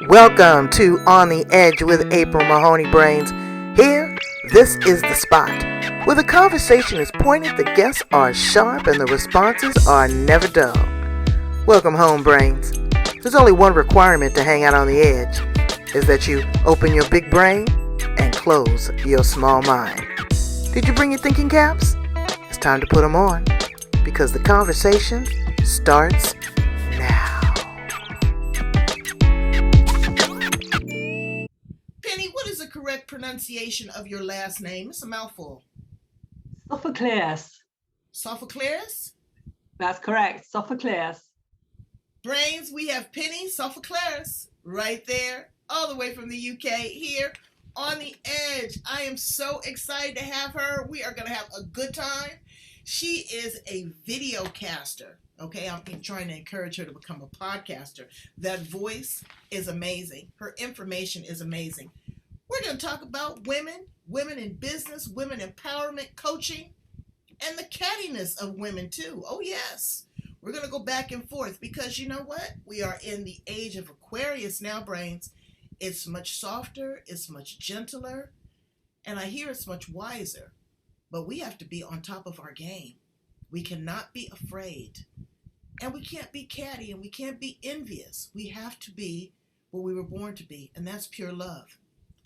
Welcome to On the Edge with April Mahoney Brains. Here, this is the spot where the conversation is pointed, the guests are sharp, and the responses are never dull. Welcome home, Brains. There's only one requirement to hang out on the edge, is that you open your big brain and close your small mind. Did you bring your thinking caps? It's time to put them on, because the conversation starts now. Penny, what is the correct pronunciation of your last name? It's a mouthful. Sophocleous. Sophocleous? That's correct. Sophocleous. Brains, we have Penny Sophocleous right there, all the way from the UK here on the edge. I am so excited to have her. We are going to have a good time. She is a video caster. Okay, I'm trying to encourage her to become a podcaster. That voice is amazing. Her information is amazing. We're going to talk about women in business, women empowerment, coaching, and the cattiness of women too. Oh yes. We're going to go back and forth because you know what? We are in the age of Aquarius now, Brains. It's much softer, it's much gentler, and I hear it's much wiser. But we have to be on top of our game. We cannot be afraid. And we can't be catty and we can't be envious. We have to be what we were born to be, and that's pure love.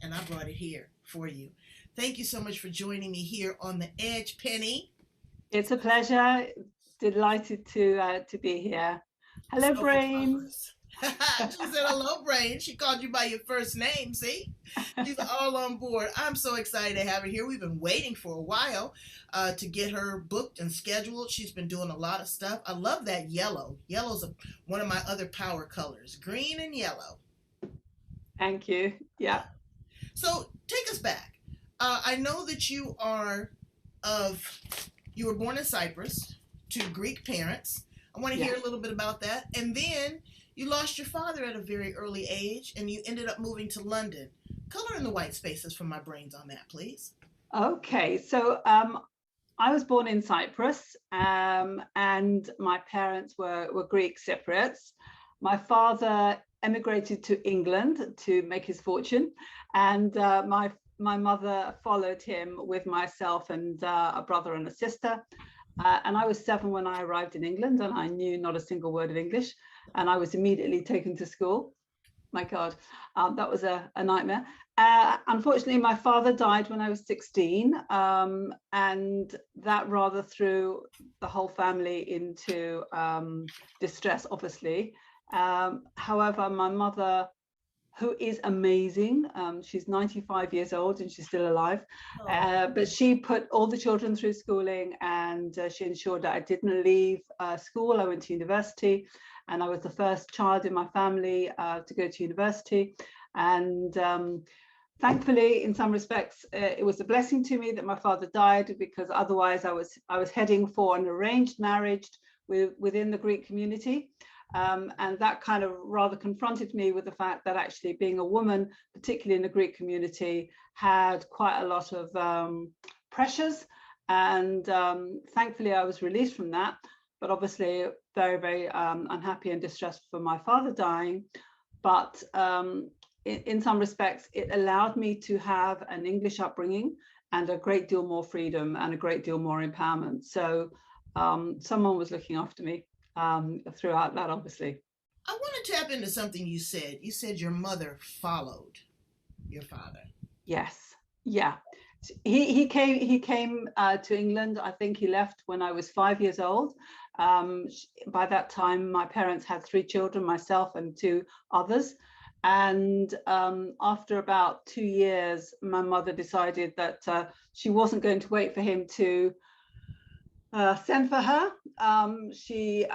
And I brought it here for you. Thank you so much for joining me here on the Edge, Penny. It's a pleasure. Delighted to be here. Hello, So Brains. she said hello, Brains. She called you by your first name, see? She's all on board. I'm so excited to have her here. We've been waiting for a while to get her booked and scheduled. She's been doing a lot of stuff. I love that yellow. Yellow's one of my other power colors, green and yellow. Thank you. Yeah. So take us back. I know that you were born in Cyprus to Greek parents. I want to hear a little bit about that. And then you lost your father at a very early age and you ended up moving to London. Color in the white spaces for my brains on that, please. Okay. So I was born in Cyprus and my parents were Greek Cypriots. My father emigrated to England to make his fortune, and my mother followed him with myself and a brother and a sister. And I was 7 when I arrived in England, and I knew not a single word of English, and I was immediately taken to school. My God, that was a nightmare. Unfortunately, my father died when I was 16, and that rather threw the whole family into distress, obviously. However, my mother, who is amazing, she's 95 years old and she's still alive, but she put all the children through schooling, and she ensured that I didn't leave school. I went to university, and I was the first child in my family to go to university. And thankfully, in some respects, it was a blessing to me that my father died, because otherwise I was heading for an arranged marriage within the Greek community. And that kind of rather confronted me with the fact that actually being a woman, particularly in the Greek community, had quite a lot of pressures. And thankfully, I was released from that. But obviously, very, very unhappy and distressed for my father dying. But in some respects, it allowed me to have an English upbringing and a great deal more freedom and a great deal more empowerment. So someone was looking after me throughout that, obviously. I want to tap into something you said. You said your mother followed your father. Yes. Yeah. He came to England. I think he left when I was 5 years old. By that time, my parents had 3 children, myself and 2 others. And after about 2 years, my mother decided that she wasn't going to wait for him to send for her. She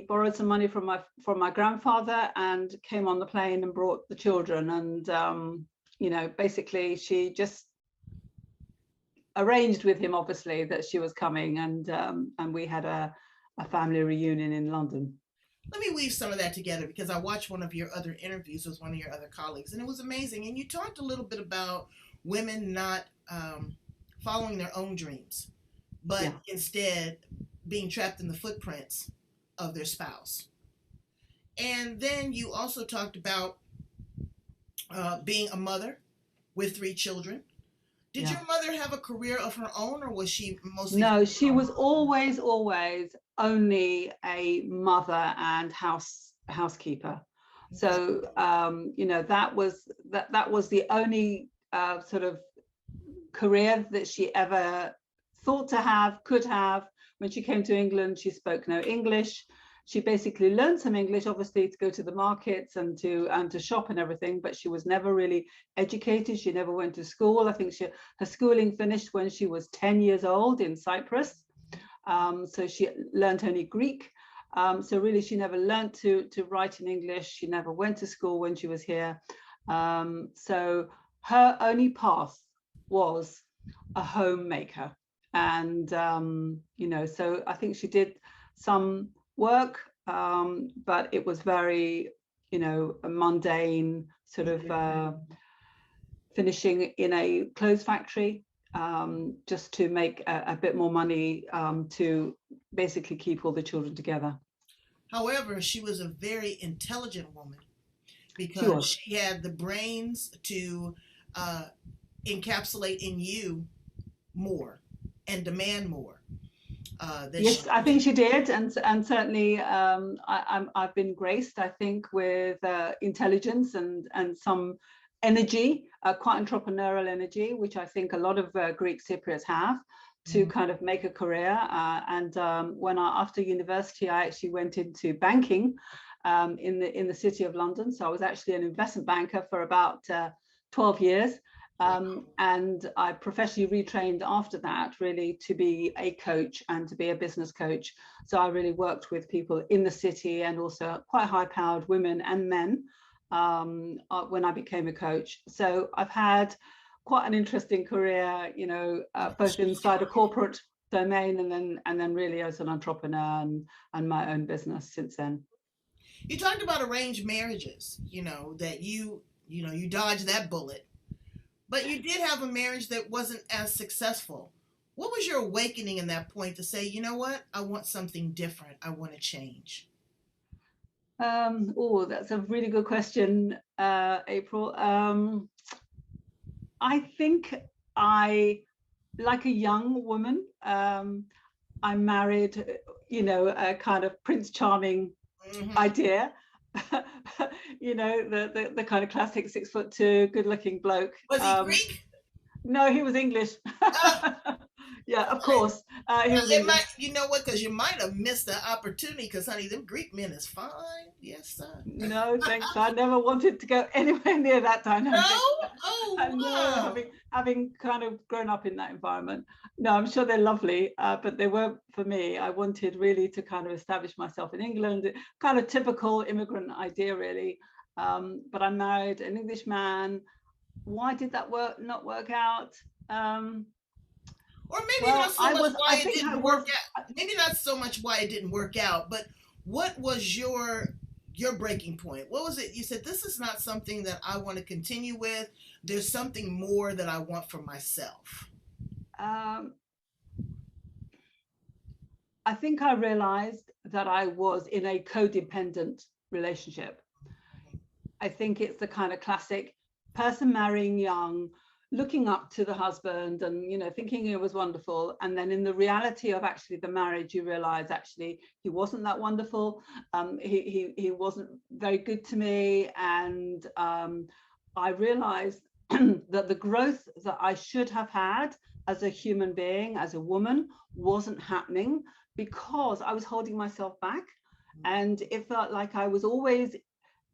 borrowed some money from my grandfather and came on the plane and brought the children. And basically she just arranged with him, obviously, that she was coming, and we had a family reunion in London. Let me weave some of that together, because I watched one of your other interviews with one of your other colleagues, and it was amazing. And you talked a little bit about women not following their own dreams, but instead being trapped in the footprints of their spouse. And then you also talked about being a mother with 3 children. Did Yeah. your mother have a career of her own, or was she mostly? No, she was always only a mother and housekeeper. So you know, that was the only sort of career that she ever thought to have, could have. When she came to England, she spoke no English. She basically learned some English, obviously, to go to the markets and to shop and everything, but she was never really educated. She never went to school. I think her schooling finished when she was 10 years old in Cyprus. So she learned only Greek. So really, she never learned to write in English. She never went to school when she was here. So her only path was a homemaker. And, you know, so I think she did some work, but it was very, you know, a mundane sort of finishing in a clothes factory, just to make a bit more money, to basically keep all the children together. However, she was a very intelligent woman because she had the brains to encapsulate in you more and demand more. Yes, I think she did, and certainly I've been graced, I think, with intelligence and some energy, quite entrepreneurial energy, which I think a lot of Greek Cypriots have, to kind of make a career. And when after university, I actually went into banking in the city of London. So I was actually an investment banker for about 12 years. And I professionally retrained after that, really, to be a coach and to be a business coach. So I really worked with people in the city and also quite high-powered women and men when I became a coach. So I've had quite an interesting career, you know, both inside a corporate domain and then really as an entrepreneur and my own business since then. You talked about arranged marriages, you know, that you dodged that bullet. But you did have a marriage that wasn't as successful. What was your awakening in that point to say, you know what, I want something different. I want to change? Oh, that's a really good question, April. I think like a young woman, I married, you know, a kind of Prince Charming idea. You know, the kind of classic 6'2", good-looking bloke. Was he Greek? No, he was English. Yeah, of course. He was English. You know what? Because you might have missed the opportunity. Because honey, them Greek men is fine. Yes, sir. No, thanks. I never wanted to go anywhere near that dynamic. No? Oh, wow. No, having kind of grown up in that environment. No, I'm sure they're lovely, but they weren't for me. I wanted really to kind of establish myself in England, kind of typical immigrant idea, really. But I married an English man. Why did that not work out? Or maybe not so much why it didn't work out. Maybe not so much why it didn't work out, but what was your breaking point? What was it? You said, this is not something that I want to continue with. There's something more that I want for myself. I think I realized that I was in a codependent relationship. I think it's the kind of classic person marrying young, looking up to the husband and, you know, thinking it was wonderful. And then in the reality of actually the marriage, you realize actually he wasn't that wonderful. He wasn't very good to me. And I realized that the growth that I should have had as a human being, as a woman, wasn't happening because I was holding myself back. And it felt like I was always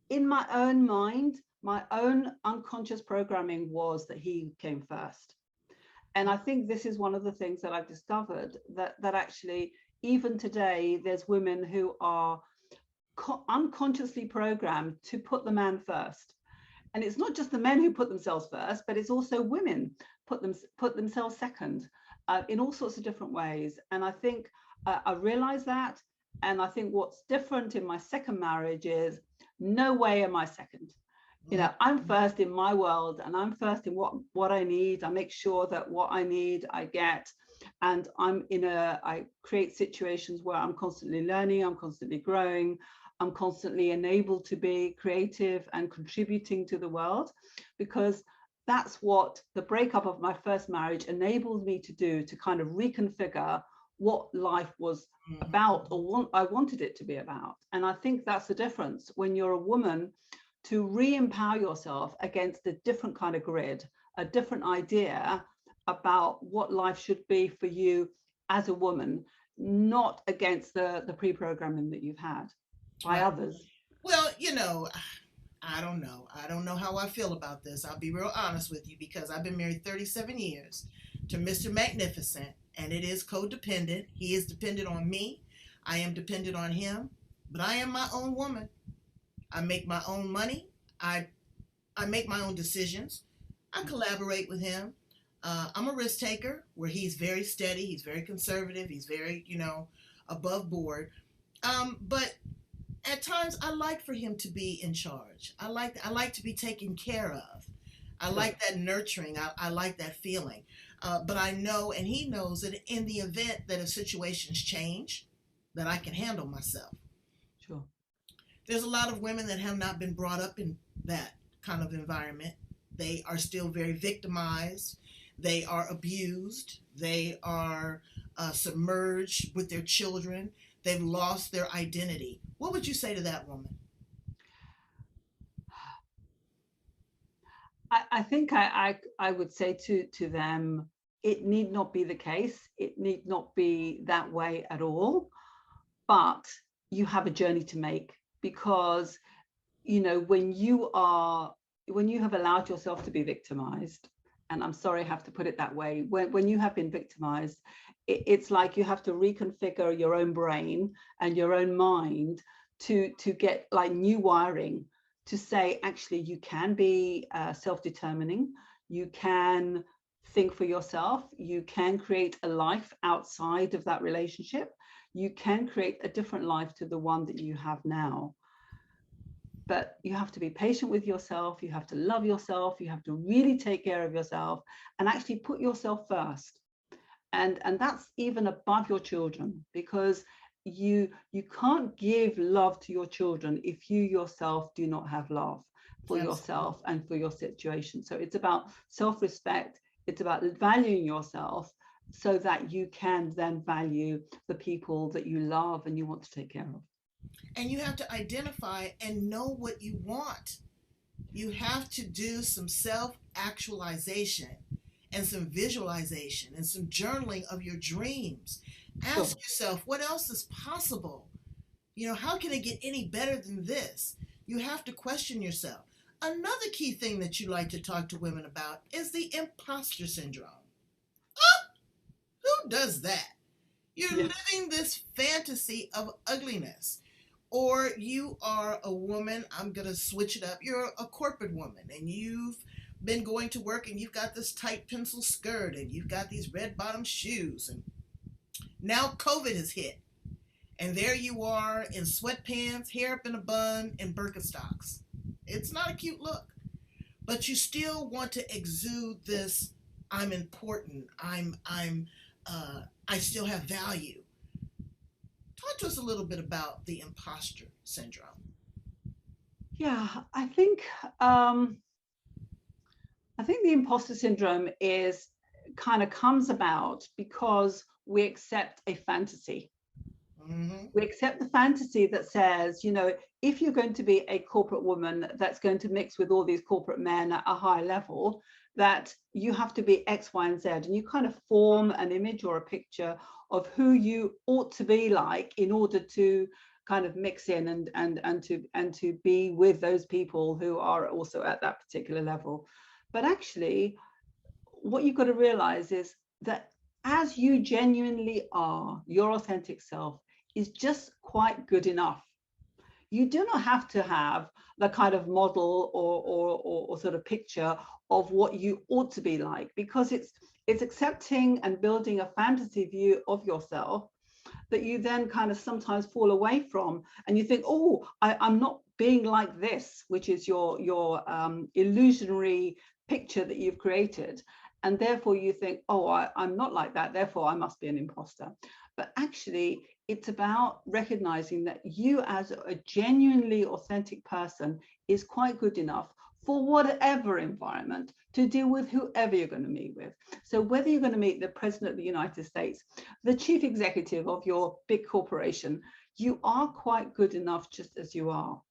in my own mind. My own unconscious programming was that he came first. And I think this is one of the things that I've discovered, that actually, even today, there's women who are unconsciously programmed to put the man first. And it's not just the men who put themselves first, but it's also women put themselves second in all sorts of different ways. And I think I realized that. And I think what's different in my second marriage is no way am I second. You know, I'm first in my world and I'm first in what I need. I make sure that what I need, I get. And I create situations where I'm constantly learning, I'm constantly growing. I'm constantly enabled to be creative and contributing to the world, because that's what the breakup of my first marriage enabled me to do, to kind of reconfigure what life was about, or what I wanted it to be about. And I think that's the difference when you're a woman, to re-empower yourself against a different kind of grid, a different idea about what life should be for you as a woman, not against the pre-programming that you've had by others. Well, I don't know. I don't know how I feel about this. I'll be real honest with you, because I've been married 37 years to Mr. Magnificent, and it is codependent. He is dependent on me. I am dependent on him, but I am my own woman. I make my own money. I make my own decisions. I collaborate with him. I'm a risk taker, where he's very steady. He's very conservative. He's very, above board. But at times I like for him to be in charge. I like to be taken care of. I like that nurturing. I like that feeling. But I know, and he knows, that in the event that if situations change, that I can handle myself. Sure. There's a lot of women that have not been brought up in that kind of environment. They are still very victimized. They are abused. They are submerged with their children. They've lost their identity. What would you say to that woman? I think I would say to them, it need not be the case. It need not be that way at all. But you have a journey to make, because, when you have allowed yourself to be victimized, and I'm sorry I have to put it that way, when you have been victimized, it's like you have to reconfigure your own brain and your own mind to get like new wiring, to say, actually, you can be self-determining, you can think for yourself, you can create a life outside of that relationship, you can create a different life to the one that you have now. But you have to be patient with yourself, you have to love yourself, you have to really take care of yourself and actually put yourself first. And that's even above your children, because you can't give love to your children if you yourself do not have love for yourself and for your situation. So it's about self-respect, it's about valuing yourself, so that you can then value the people that you love and you want to take care of. And you have to identify and know what you want. You have to do some self-actualization and some visualization and some journaling of your dreams. Ask yourself, what else is possible? How can it get any better than this? You have to question yourself. Another key thing that you like to talk to women about is the imposter syndrome. Oh, who does that? You're living this fantasy of ugliness. Or you are a woman, I'm going to switch it up, you're a corporate woman, and you've been going to work and you've got this tight pencil skirt and you've got these red bottom shoes, and now COVID has hit, and there you are in sweatpants, hair up in a bun, and Birkenstocks. It's not a cute look, but you still want to exude this, I'm important, I still have value. Talk to us a little bit about the imposter syndrome. Yeah, I think the imposter syndrome is kind of comes about because we accept a fantasy. Mm-hmm. We accept the fantasy that says, if you're going to be a corporate woman that's going to mix with all these corporate men at a high level, that you have to be X, Y, and Z, and you kind of form an image or a picture of who you ought to be like in order to kind of mix in and to be with those people who are also at that particular level. But actually, what you've got to realize is that as you genuinely are, your authentic self is just quite good enough. You do not have to have the kind of model or sort of picture of what you ought to be like, because it's accepting and building a fantasy view of yourself that you then kind of sometimes fall away from, and you think, I'm not being like this, which is your illusionary picture that you've created, and therefore you think, I'm not like that, therefore I must be an imposter. But actually, it's about recognizing that you as a genuinely authentic person is quite good enough for whatever environment to deal with whoever you're going to meet with. So whether you're going to meet the president of the United States, the chief executive of your big corporation, you are quite good enough just as you are.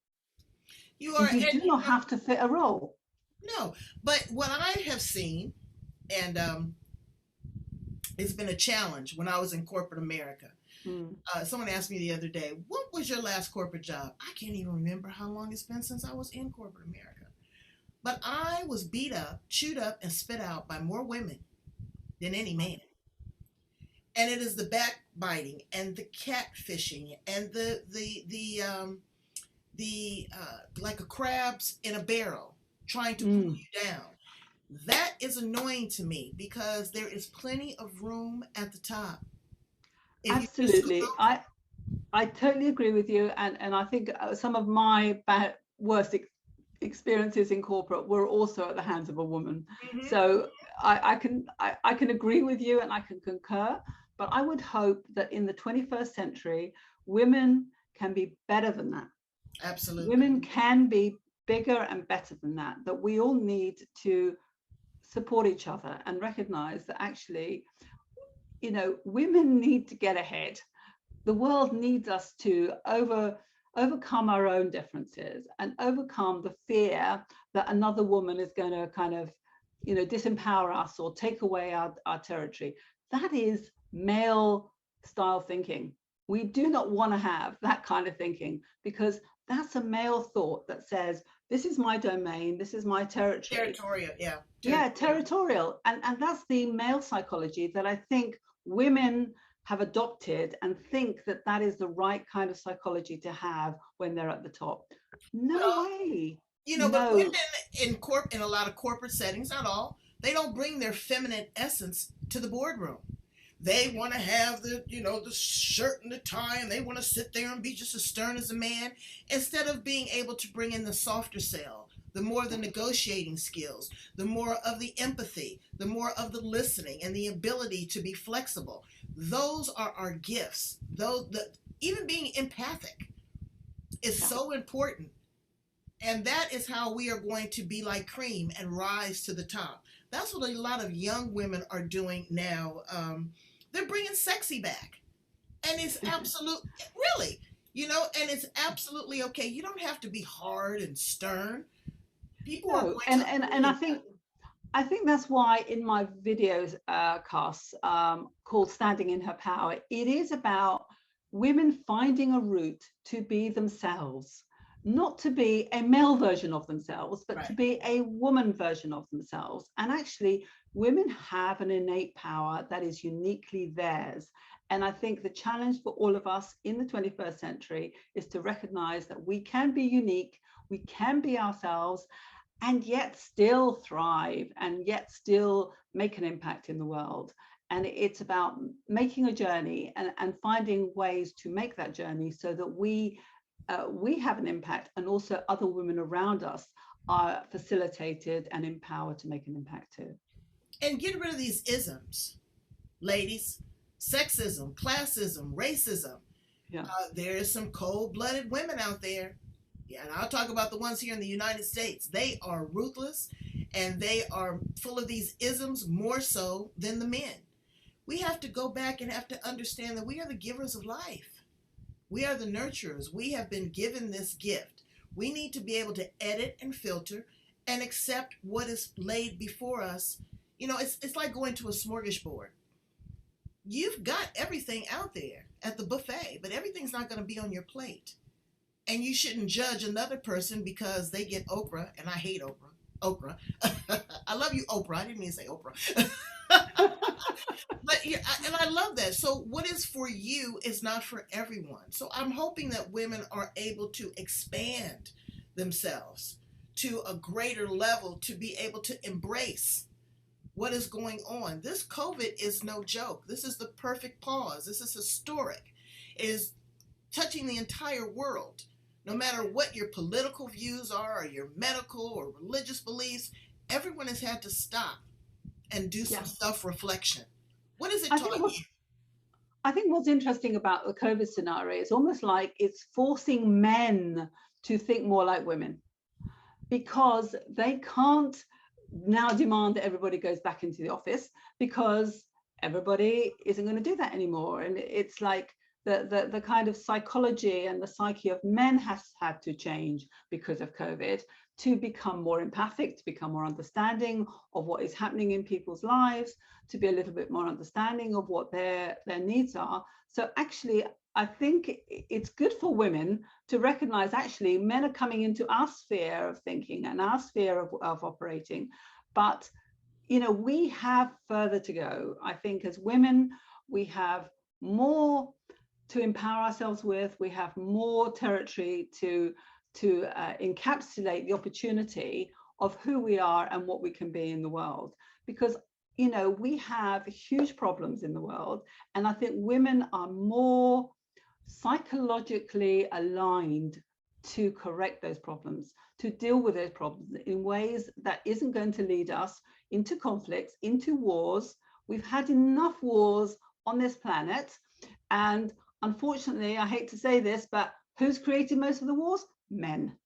You are, and you do not have to fit a role. No, but what I have seen, and it's been a challenge when I was in corporate America. Someone asked me the other day, what was your last corporate job? I can't even remember how long it's been since I was in corporate America. But I was beat up, chewed up, and spit out by more women than any man. And it is the backbiting and the catfishing and the like a crabs in a barrel trying to pull you down. That is annoying to me because there is plenty of room at the top. Absolutely. I totally agree with you. And I think some of my worst experiences in corporate were also at the hands of a woman. So I can agree with you and I can concur, but I would hope that in the 21st century, women can be better than that. Absolutely. Women can be bigger and better than that, that we all need to support each other and recognize that actually, you know, women need to get ahead. The world needs us to overcome our own differences and overcome the fear that another woman is going to kind of, you know, disempower us or take away our territory. That is male style thinking. We do not want to have that kind of thinking, because that's a male thought that says, this is my domain, this is my territory. Territorial, yeah. Yeah, territorial. And that's the male psychology that I think women have adopted and think that that is the right kind of psychology to have when they're at the top. No way. You know, but women in a lot of corporate settings, not all, they don't bring their feminine essence to the boardroom. They want to have the, you know, the shirt and the tie, and they want to sit there and be just as stern as a man, instead of being able to bring in the softer side, the more the negotiating skills, the more of the empathy, the more of the listening, and the ability to be flexible. Those are our gifts. Even being empathic is so important. And that is how we are going to be like cream and rise to the top. That's what a lot of young women are doing now. They're bringing sexy back. And it's absolute, really, you know, and it's absolutely okay. You don't have to be hard and stern. People are going and I think that's why in my videos casts called Standing in Her Power, it is about women finding a route to be themselves. Not to be a male version of themselves, but to be a woman version of themselves. And actually, women have an innate power that is uniquely theirs. And I think the challenge for all of us in the 21st century is to recognize that we can be unique, we can be ourselves, and yet still thrive, and yet still make an impact in the world. And it's about making a journey and finding ways to make that journey so that we have an impact, and also other women around us are facilitated and empowered to make an impact too. And get rid of these isms, ladies. Sexism, classism, racism. There is some cold-blooded women out there. Yeah, and I'll talk about the ones here in the United States. They are ruthless, and they are full of these isms more so than the men. We have to go back and have to understand that we are the givers of life. We are the nurturers. We have been given this gift. We need to be able to edit and filter and accept what is laid before us. You know, it's like going to a smorgasbord. You've got everything out there at the buffet, but everything's not going to be on your plate. And you shouldn't judge another person because they get okra, and I hate okra. Okra. I love you, Oprah. I didn't mean to say Oprah. But yeah, and I love that. So what is for you is not for everyone. So I'm hoping that women are able to expand themselves to a greater level to be able to embrace what is going on. This COVID is no joke. This is the perfect pause. This is historic. It is touching the entire world. No matter what your political views are, or your medical or religious beliefs, everyone has had to stop and do some self-reflection. What is it taught you? I think what's interesting about the COVID scenario is almost like it's forcing men to think more like women, because they can't now demand that everybody goes back into the office, because everybody isn't going to do that anymore. And it's like the kind of psychology and the psyche of men has had to change because of COVID, to become more empathic, to become more understanding of what is happening in people's lives, to be a little bit more understanding of what their needs are. So actually, I think it's good for women to recognize actually men are coming into our sphere of thinking and our sphere of operating. But, you know, we have further to go. I think as women, we have more to empower ourselves with. We have more territory to encapsulate the opportunity of who we are and what we can be in the world. Because, you know, we have huge problems in the world. And I think women are more psychologically aligned to correct those problems, to deal with those problems in ways that isn't going to lead us into conflicts, into wars. We've had enough wars on this planet. And unfortunately, I hate to say this, but who's created most of the wars? Men.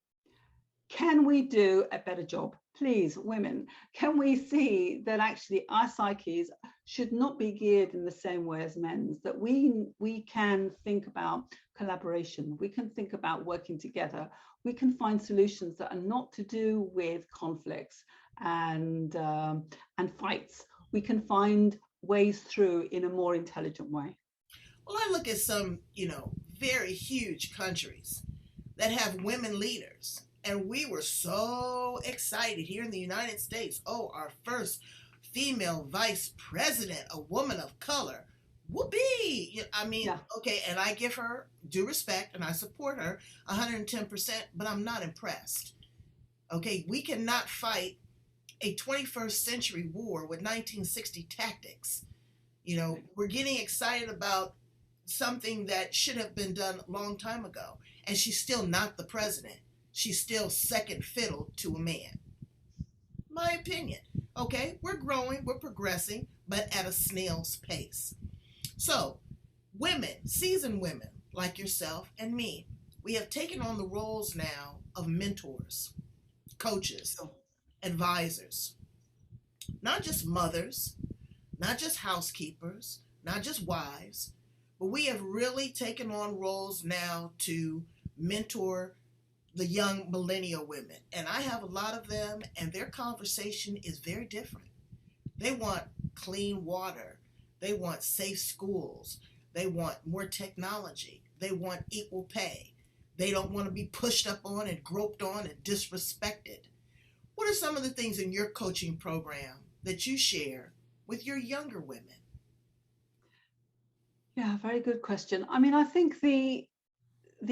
Can we do a better job? Please, women, can we see that actually our psyches should not be geared in the same way as men's, that we can think about collaboration, we can think about working together, we can find solutions that are not to do with conflicts and fights. We can find ways through in a more intelligent way. Well, I look at some, you know, very huge countries that have women leaders. And we were so excited here in the United States. Oh, our first female vice president, a woman of color. Whoopee! I mean, Yeah. okay, and I give her due respect and I support her 110%, but I'm not impressed. Okay, we cannot fight a 21st century war with 1960 tactics. You know, we're getting excited about something that should have been done a long time ago. And she's still not the president. She's still second fiddle to a man. My opinion. Okay, we're growing, we're progressing, but at a snail's pace. So, women, seasoned women like yourself and me, we have taken on the roles now of mentors, coaches, advisors, not just mothers, not just housekeepers, not just wives, but we have really taken on roles now to mentor the young millennial women. And I have a lot of them, and their conversation is very different. They want clean water. They want safe schools. They want more technology. They want equal pay. They don't want to be pushed up on and groped on and disrespected. What are some of the things in your coaching program that you share with your younger women? Yeah, very good question. I mean, I think the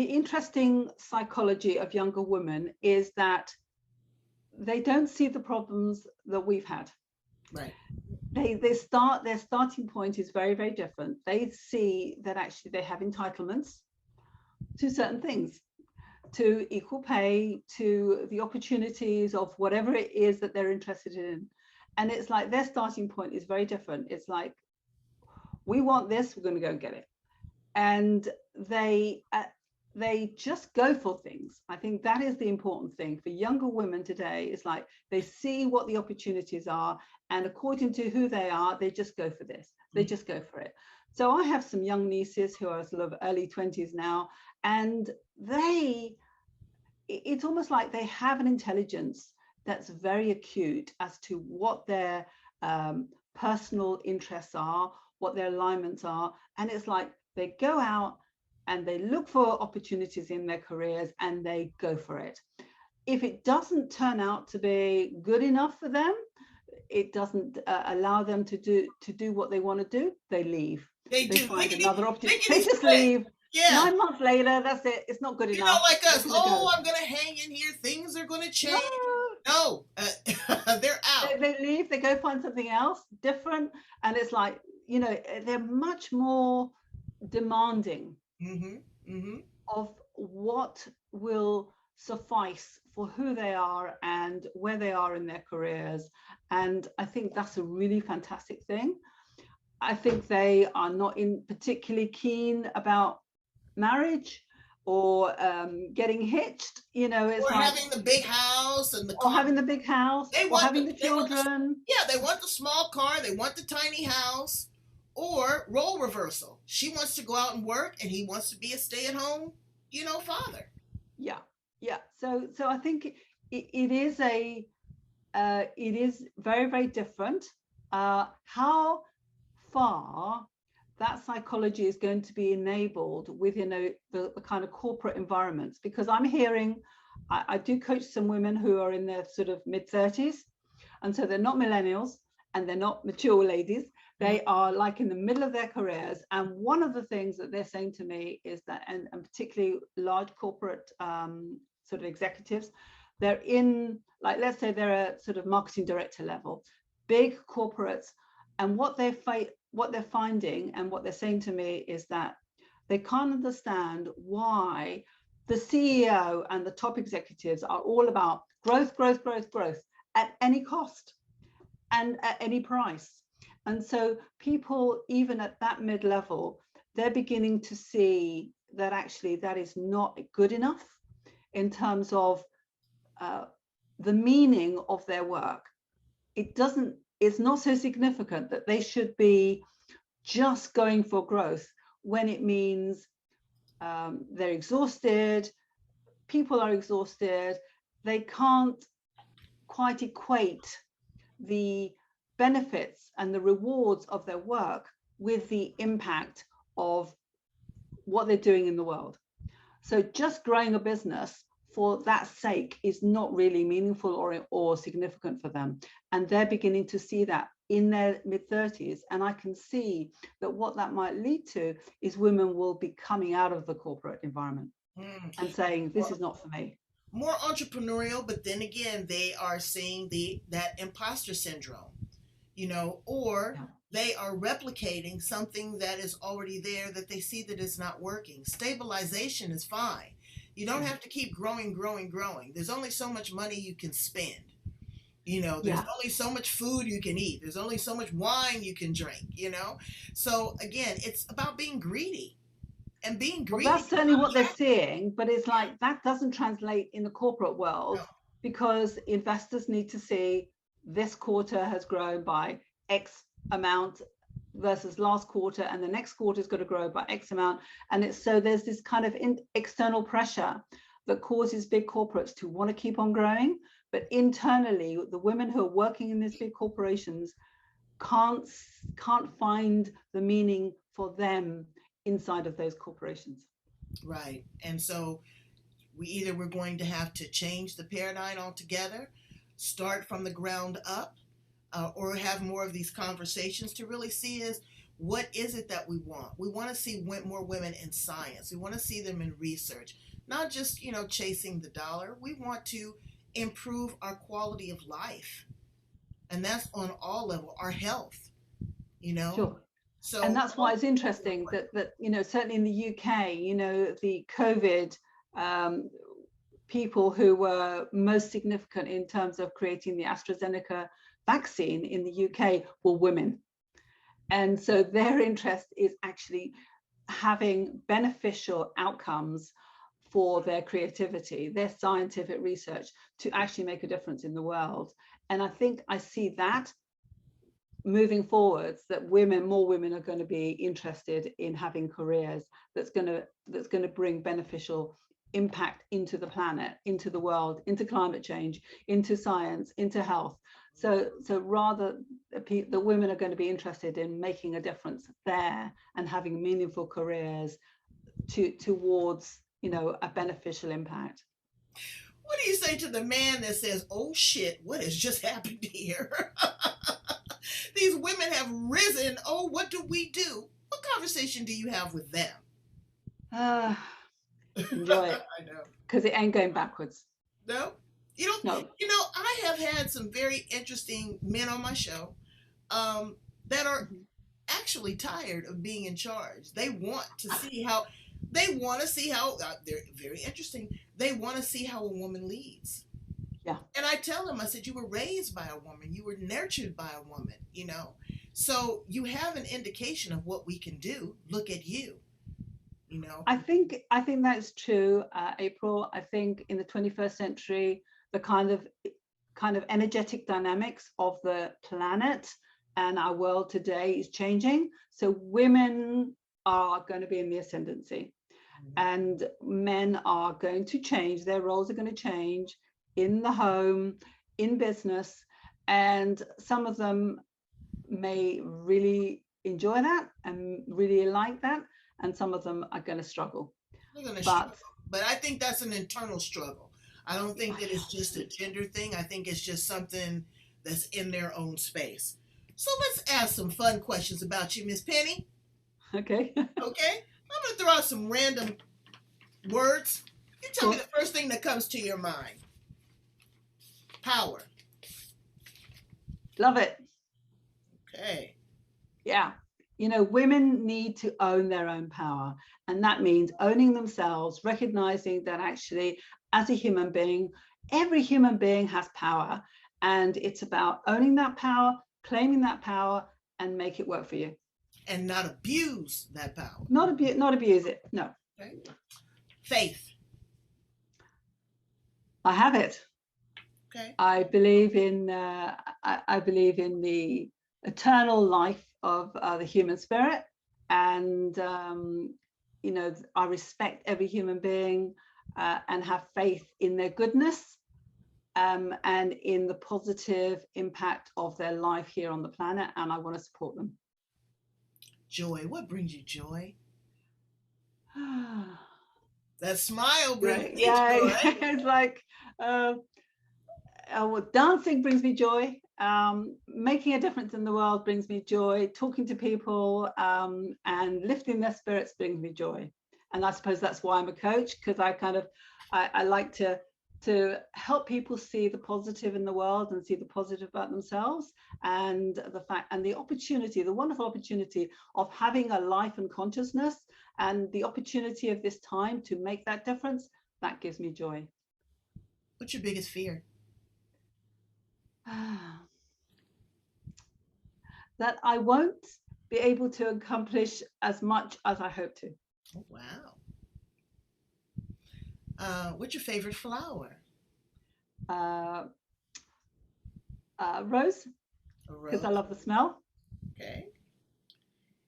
interesting psychology of younger women is that they don't see the problems that we've had. Right. Their starting point is very, very different. They see that actually they have entitlements to certain things, to equal pay, to the opportunities of whatever it is that they're interested in. And it's like their starting point is very different. It's like, we want this, we're going to go and get it. And they just go for things. I think that is the important thing for younger women today. Is like they see what the opportunities are, and according to who they are, they just go for this. They just go for it. So I have some young nieces who are sort of early 20s now, and it's almost like they have an intelligence that's very acute as to what their personal interests are, what their alignments are. And it's like they go out and they look for opportunities in their careers and they go for it. If it doesn't turn out to be good enough for them, it doesn't allow them to do what they want to do, they leave. They find another opportunity. They just leave. Yeah. 9 months later, that's it. It's not good enough. You know, like us. Oh, I'm going to hang in here. Things are going to change. No, they're out. They leave. They go find something else different. And it's like, you know, they're much more demanding of what will suffice for who they are and where they are in their careers. And I think that's a really fantastic thing. I think they are not particularly keen about marriage or getting hitched. It's Or like, having the big house and the or car. having the big house, They or want having the children. yeah, they want the small car, they want the tiny house, or role reversal. She wants to go out and work, and he wants to be a stay-at-home, father. Yeah, yeah. So I think it is it is very, very different. How far that psychology is going to be enabled within the kind of corporate environments, because I'm hearing, I do coach some women who are in their sort of mid-30s, and so they're not millennials and they're not mature ladies. They are like in the middle of their careers, and one of the things that they're saying to me is that, and particularly large corporate sort of executives, they're in, like, let's say they're a sort of marketing director level, big corporates, and what they're finding and what they're saying to me is that they can't understand why the CEO and the top executives are all about growth, growth, growth, growth at any cost and at any price. And so people, even at that mid-level, they're beginning to see that actually that is not good enough in terms of the meaning of their work. It's not so significant that they should be just going for growth when it means they're exhausted, people are exhausted, they can't quite equate the benefits and the rewards of their work with the impact of what they're doing in the world. So just growing a business for that sake is not really meaningful or significant for them. And they're beginning to see that in their mid-30s. And I can see that what that might lead to is women will be coming out of the corporate environment and saying, this is not for me. More entrepreneurial, but then again, they are seeing that imposter syndrome, or they are replicating something that is already there that they see that is not working. Stabilization is fine. You don't have to keep growing, growing, growing. There's only so much money you can spend. There's only so much food you can eat. There's only so much wine you can drink, So again, it's about being greedy. And being greedy. Well, that's certainly what they're seeing, but it's like that doesn't translate in the corporate world because investors need to see this quarter has grown by X amount versus last quarter, and the next quarter is going to grow by X amount. And so there's this kind of external pressure that causes big corporates to want to keep on growing. But internally, the women who are working in these big corporations can't find the meaning for them inside of those corporations. Right. And so we're going to have to change the paradigm altogether, start from the ground up, or have more of these conversations to really see is what is it that we want. We want to see more women in science. We want to see them in research, not just chasing the dollar. We want to improve our quality of life, and that's on all levels. Our health, Sure. So, and that's why it's interesting that certainly in the UK, the COVID people who were most significant in terms of creating the AstraZeneca vaccine in the UK were women. And so their interest is actually having beneficial outcomes for their creativity, their scientific research to actually make a difference in the world. And I think I see that moving forwards, that more women are going to be interested in having careers that's going to bring beneficial impact into the planet, into the world, into climate change, into science, into health. So rather the women are going to be interested in making a difference there and having meaningful careers towards a beneficial impact. What do you say to the man that says, oh shit, what has just happened here? These women have risen. Oh, what do we do? What conversation do you have with them? Enjoy it. I know. Because it ain't going backwards. No? You don't? No. I have had some very interesting men on my show that are actually tired of being in charge. They want to see how, they're very interesting. They want to see how a woman leads. Yeah. And I tell them, I said, you were raised by a woman. You were nurtured by a woman, So you have an indication of what we can do. Look at you, you know. I think that's true, April. I think in the 21st century, the kind of energetic dynamics of the planet and our world today is changing. So women are going to be in the ascendancy, and men are going to change. Their roles are going to change in the home, in business, and some of them may really enjoy that and really like that, and some of them are going to struggle. They're going to struggle. But I think that's an internal struggle. I don't think that it's just a gender thing. I think it's just something that's in their own space. So let's ask some fun questions about you, Miss Penny. Okay. Okay? I'm going to throw out some random words. You tell me the first thing that comes to your mind. Power. Love it. Okay. Yeah. You know, women need to own their own power. And that means owning themselves, recognizing that actually, as a human being, every human being has power. And it's about owning that power, claiming that power, and make it work for you. And not abuse that power. Not abuse it. No. Okay. Faith. I have it. Okay. I believe in the eternal life of the human spirit, and you know, I respect every human being and have faith in their goodness and in the positive impact of their life here on the planet, and I want to support them. Joy. What brings you joy? That smile brings me joy. It's like dancing brings me joy. Making a difference in the world brings me joy. Talking to people and lifting their spirits brings me joy. And I suppose that's why I'm a coach, because I like to help people see the positive in the world and see the positive about themselves, and the opportunity, the wonderful opportunity of having a life and consciousness, and the opportunity of this time to make that difference. That gives me joy. What's your biggest fear? That I won't be able to accomplish as much as I hope to. Oh, wow. What's your favorite flower? Rose, because I love the smell. Okay.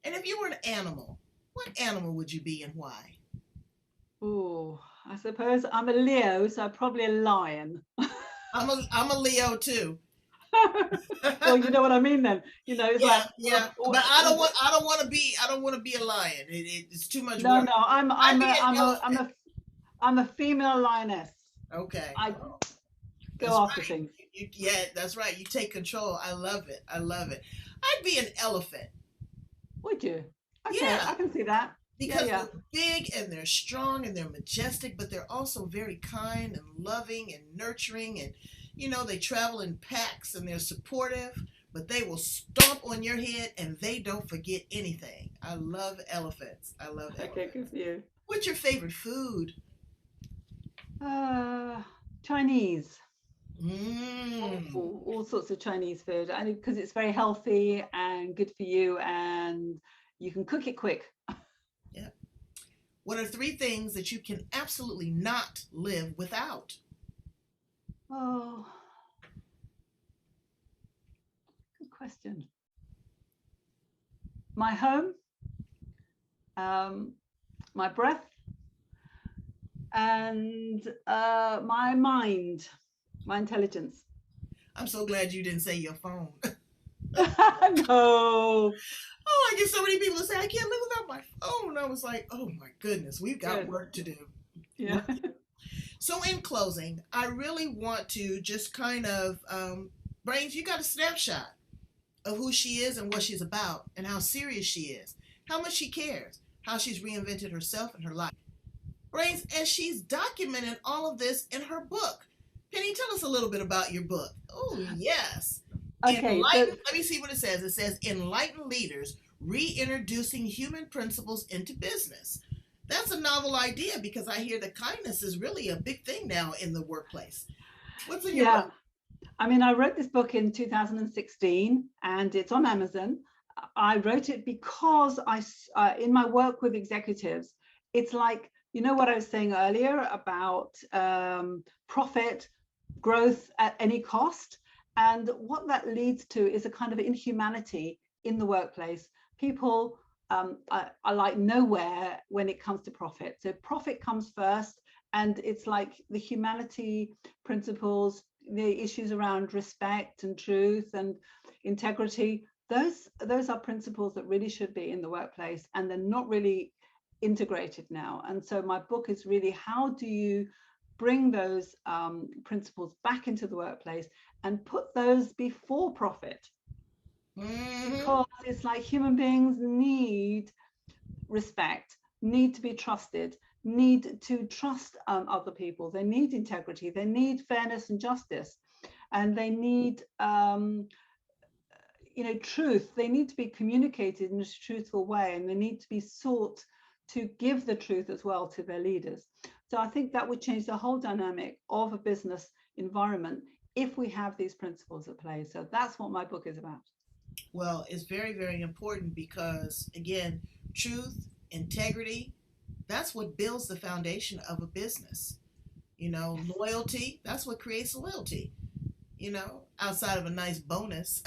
And if you were an animal, what animal would you be and why? Oh, I suppose I'm a Leo, so probably a lion. I'm a Leo too. Well, you know what I mean then. You know, it's but I don't want to be a lion. It's too much work. No, I'm a female lioness. Okay. I go after things. Yeah, that's right. You take control. I love it. I'd be an elephant. Would you? Okay, yeah, I can see that. Because they're big and they're strong and they're majestic, but they're also very kind and loving and nurturing, and you know, they travel in packs and they're supportive, but they will stomp on your head and they don't forget anything. I love elephants. Okay, good for you. What's your favorite food? Chinese. All sorts of Chinese food, and because it's very healthy and good for you, and you can cook it quick. Yeah. What are 3 things that you can absolutely not live without? Oh, good question. My home, my breath, and my mind, my intelligence. I'm so glad you didn't say your phone. No. Oh, I get so many people that say, I can't live without my phone. I was like, oh my goodness, we've got work to do. Yeah. So in closing, I really want to just kind of, Brains, you got a snapshot of who she is and what she's about and how serious she is, how much she cares, how she's reinvented herself and her life. Brains, and she's documented all of this in her book. Penny, tell us a little bit about your book. Oh, yes. Okay. Let me see what it says. It says, Enlightened Leaders, Reintroducing Human Principles into Business. That's a novel idea, because I hear that kindness is really a big thing now in the workplace. What's in your book? I mean, I wrote this book in 2016 and it's on Amazon. I wrote it because in my work with executives, it's like, you know what I was saying earlier about profit, growth at any cost. And what that leads to is a kind of inhumanity in the workplace. People are like nowhere when it comes to profit. So profit comes first, and it's like the humanity principles, the issues around respect and truth and integrity. Those are principles that really should be in the workplace, and they're not really integrated now. And so my book is really, how do you bring those principles back into the workplace and put those before profit? Because it's like human beings need respect, need to be trusted, need to trust other people. They need integrity, they need fairness and justice, and they need truth. They need to be communicated in a truthful way, and they need to be sought to give the truth as well to their leaders. So I think that would change the whole dynamic of a business environment if we have these principles at play. So that's what my book is about. Well, it's very, very important because, again, truth, integrity, that's what builds the foundation of a business. Loyalty, that's what creates loyalty, outside of a nice bonus.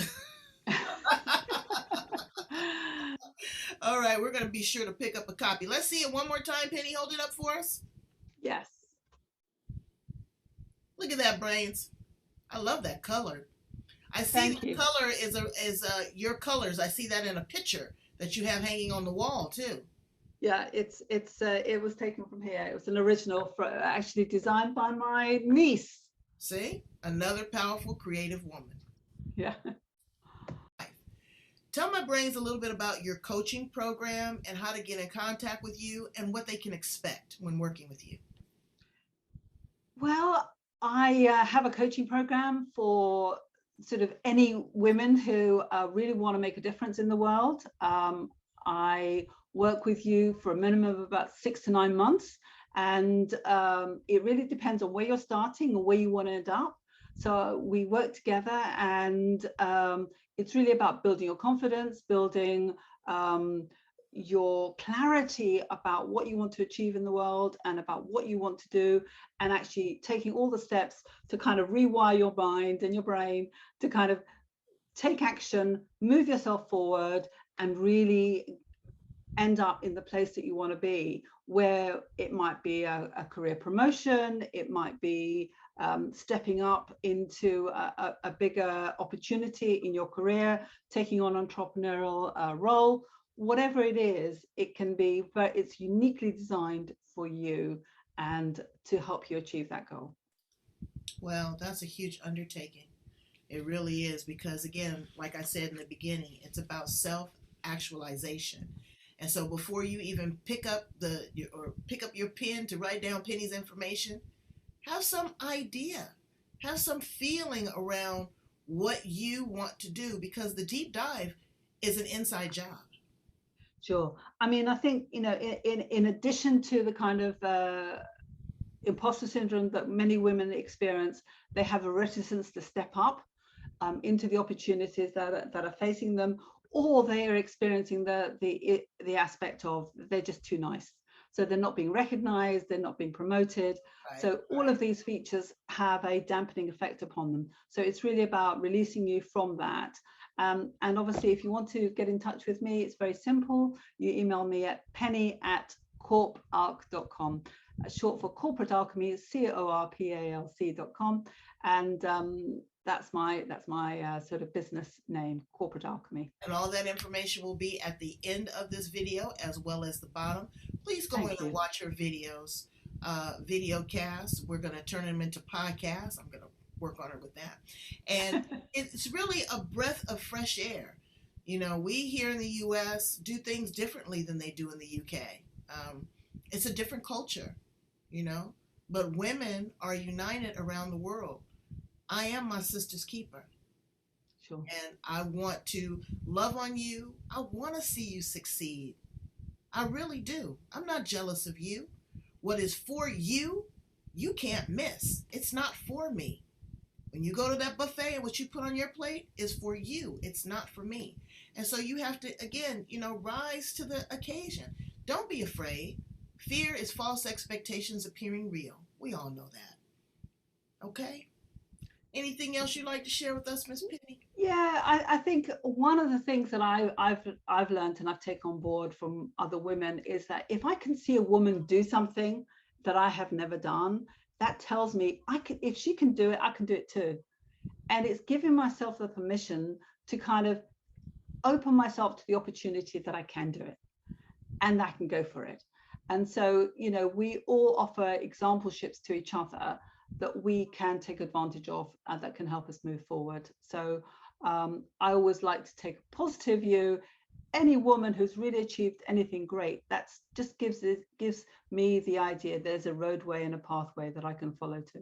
All right, we're going to be sure to pick up a copy. Let's see it one more time. Penny, hold it up for us. Yes. Look at that, Brains. I love that color. I see the color is your colors. I see that in a picture that you have hanging on the wall too. Yeah, it was taken from here. It was an original, actually designed by my niece. See, another powerful, creative woman. Yeah. Tell my brains a little bit about your coaching program and how to get in contact with you and what they can expect when working with you. Well, I have a coaching program for sort of any women who really want to make a difference in the world. I work with you for a minimum of about 6 to 9 months, and it really depends on where you're starting or where you want to end up. So we work together, and it's really about building your confidence, building your clarity about what you want to achieve in the world and about what you want to do, and actually taking all the steps to kind of rewire your mind and your brain to kind of take action, move yourself forward, and really end up in the place that you want to be, where it might be a career promotion, it might be stepping up into a bigger opportunity in your career, taking on an entrepreneurial role. Whatever it is, it can be, but it's uniquely designed for you and to help you achieve that goal. Well, that's a huge undertaking. It really is, because again, like I said in the beginning, it's about self-actualization. And so before you even pick up your pen to write down Penny's information, have some idea, have some feeling around what you want to do, because the deep dive is an inside job. Sure. I mean, I think, in addition to the kind of imposter syndrome that many women experience, they have a reticence to step up into the opportunities that are facing them, or they are experiencing the aspect of they're just too nice. So they're not being recognized, they're not being promoted. Right, so all of these features have a dampening effect upon them. So it's really about releasing you from that. And obviously, if you want to get in touch with me, it's very simple. You email me at penny@corparc.com, short for Corporate Alchemy, CORPALC.com. And that's my sort of business name, Corporate Alchemy. And all that information will be at the end of this video as well as the bottom. Please go in and watch our videos, video casts. We're going to turn them into podcasts. I'm going to work on it with that. And it's really a breath of fresh air. We here in the US do things differently than they do in the UK. It's a different culture, but women are united around the world. I am my sister's keeper. Sure. And I want to love on you. I want to see you succeed. I really do. I'm not jealous of you. What is for you, you can't miss. It's not for me. When you go to that buffet and what you put on your plate is for you. It's not for me. And so you have to, again, rise to the occasion. Don't be afraid. Fear is false expectations appearing real. We all know that. Okay? Anything else you'd like to share with us, Miss Penny? Yeah, I think one of the things that I've learned and I've taken on board from other women is that if I can see a woman do something that I have never done, that tells me if she can do it, I can do it too. And it's giving myself the permission to kind of open myself to the opportunity that I can do it and I can go for it. And so, we all offer exampleships to each other that we can take advantage of and that can help us move forward. So I always like to take a positive view. Any woman who's really achieved anything great, that's just gives me the idea there's a roadway and a pathway that I can follow to.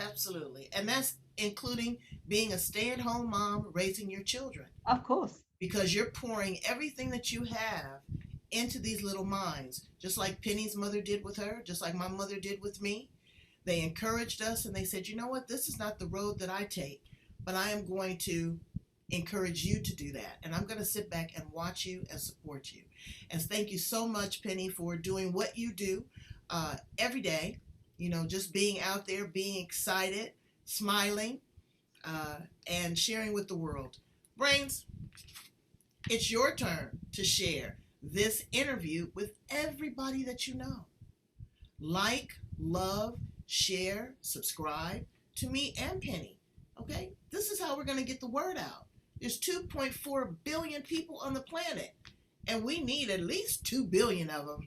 Absolutely. And that's including being a stay-at-home mom, raising your children. Of course. Because you're pouring everything that you have into these little minds, just like Penny's mother did with her, just like my mother did with me. They encouraged us and they said, you know what, this is not the road that I take, but I am going to encourage you to do that. And I'm going to sit back and watch you and support you. And thank you so much, Penny, for doing what you do every day. Just being out there, being excited, smiling, and sharing with the world. Brains, it's your turn to share this interview with everybody that you know. Like, love, share, subscribe to me and Penny. Okay? This is how we're going to get the word out. There's 2.4 billion people on the planet, and we need at least 2 billion of them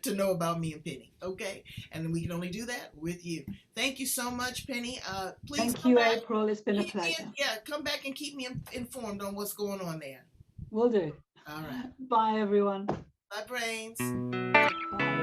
to know about me and Penny. Okay? And we can only do that with you. Thank you so much, Penny. Please Thank you, April. It's been a pleasure. Come back and keep me informed on what's going on there. Will do. All right. Bye, everyone. Bye, Brains. Bye.